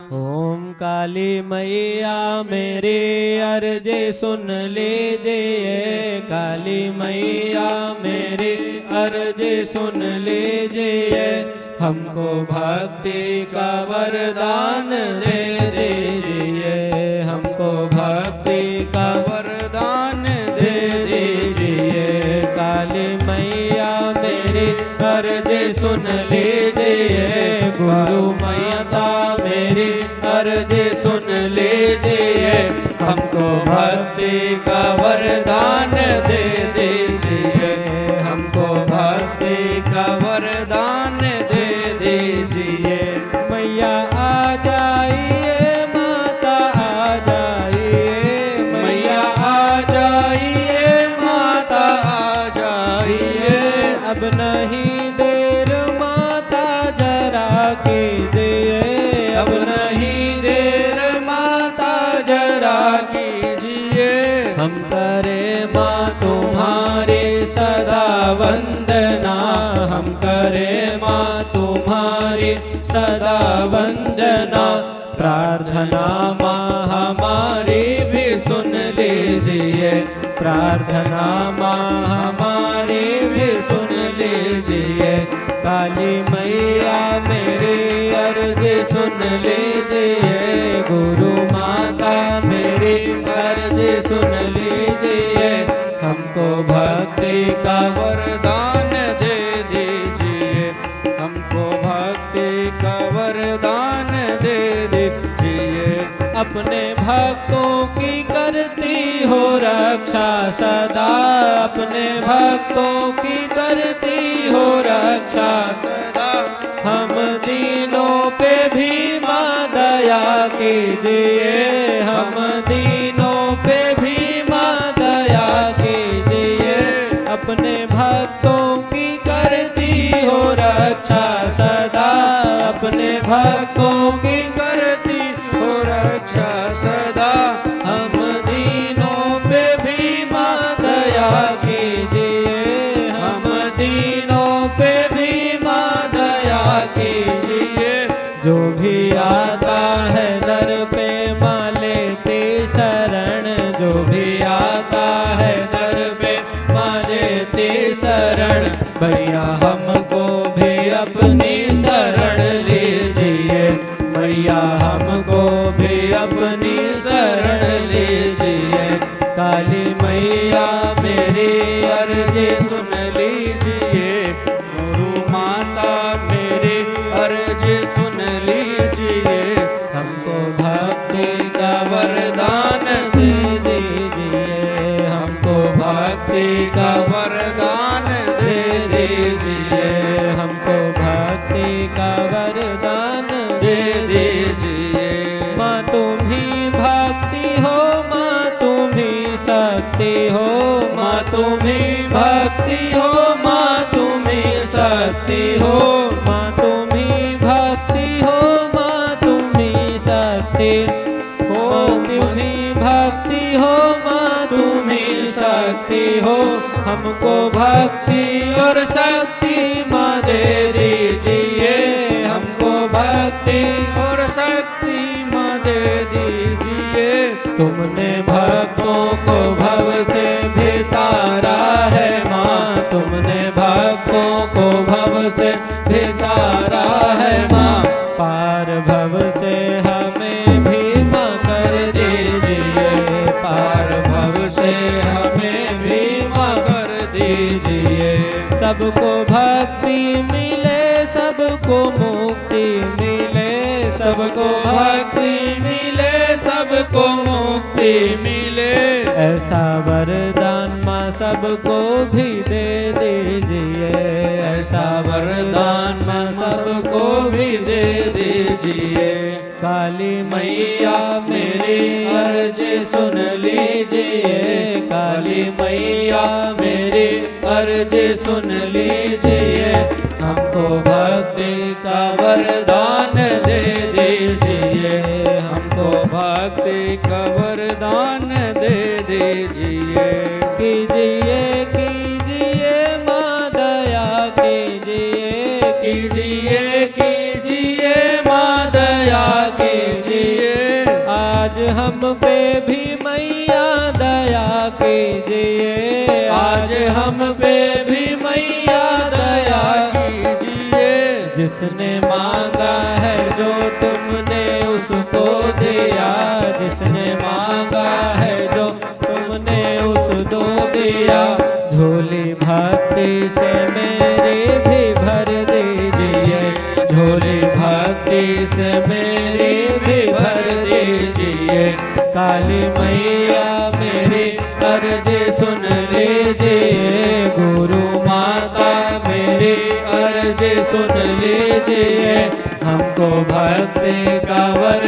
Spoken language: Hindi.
ओम काली मैया मेरी अर्जी सुन लीजिए, काली मैया मेरी अर्जी सुन लीजिए, हमको भक्ति का वरदान दे दीजिए, हमको भक्ति का वरदान दे दीजिए। काली मैया मेरी अर्जी सुन लीजिए, गुरु माता मेरी अर्जी सुन लीजिए, हमको भक्ति का वरदान दे दीजिए, हमको भक्ति का वरदान दे दीजिए। मैया आ जाइए, माता आ जाइए, मैया आ जाइए, माता आ जाइए, अब नहीं देर माता जरा कीजिए, अब नहीं देर माता जरा कीजिए, हम करें माँ तुम्हारी सदा वंदना, हम करें माँ तुम्हारी सदा वंदना, प्रार्थना माँ हमारी भी सुन लीजिए, प्रार्थना माँ हमारी भी सुन लीजिए। काली मैया मेरी अर्जी सुन लीजिए, गुरु माता मेरी अर्जी सुन लीजिए, हमको भक्ति का वरदान दे दीजिए, हमको भक्ति का वरदान दे दीजिए। अपने भक्तों की करती हो रक्षा सदा, अपने भक्तों की करती हो रक्षा सदा, हम दीनों पे भी माँ दया कीजिए, हम दीनों पे भी माँ दया कीजिए, अपने भक्तों की करती हो रक्षा सदा, अपने भक्तों की करती हो रक्षा सदा, हम दीनों पे भी माँ दया कीजिए, हम दीनों पे भी माँ दया कीजिए। जो भी आता है दर पे माँ लेती शरण, जो भी आता है दर पे माँ लेती शरण, भैया हमको भी अपनी शरण लीजिए, मैया हमको भी अपनी शरण लीजिए। काली मैया मेरी अर्जी सुन लीजिए, गुरु माता मेरी अर्जी सुन लीजिए, हमको भक्ति का वरदान दे दीजिए, हमको भक्ति का वरदान दे दीजिए, हमको भक्ति का वरदान दे दीजिए। माँ तुम ही भक्ति हो, माँ तुम ही शक्ति हो, माँ तुम ही भक्ति हो, माँ तुम ही शक्ति हो, माँ तुम ही भक्ति हो, माँ तुम ही शक्ति हो, तुम ही भक्ति हो, माँ तुम ही शक्ति हो, हमको भक्ति और शक्ति माँ दे दीजिए, हमको भक्ति और शक्ति माँ दे दीजिए। तुमने भक्तों को भव से भी तारा है माँ, तुमने भक्तों को भव से भी तारा है माँ, पार भव से हमें भी माँ कर दीजिए, पार भव से हमें भी माँ कर दीजिए। सबको भक्ति मिले, सबको मुक्ति मिले, सबको भक्ति मिले, सबको मुक्ति मिले, ऐसा वरदान माँ सबको भी दे दीजिए, ऐसा वरदान माँ सबको भी दे दीजिए। काली मैया मेरी अर्जी सुन लीजिए, काली मैया मेरी अर्जी सुन लीजिए, हमको भक्ति का वरदान दे दीजिए, हमको भक्ति का वरदान दे दीजिए। कीजिए कीजिए माँ दया कीजिए, कीजिए कीजिए माँ दया कीजिए। हम पे भी मैया दया कीजिए, आज हम पे भी मैया दया कीजिए। जिसने मांगा है जो तुमने उसको दिया, जिसने मांगा है जो तुमने उसको दिया। झोली भक्ति से मेरी भी भर दीजिए, झोली भक्ति से मेरी भी भर दीजिए। काली मैया मेरी अर्जी सुन लीजिए, गुरु माता मेरी अर्जी सुन लीजिए। हमको भक्ति का वर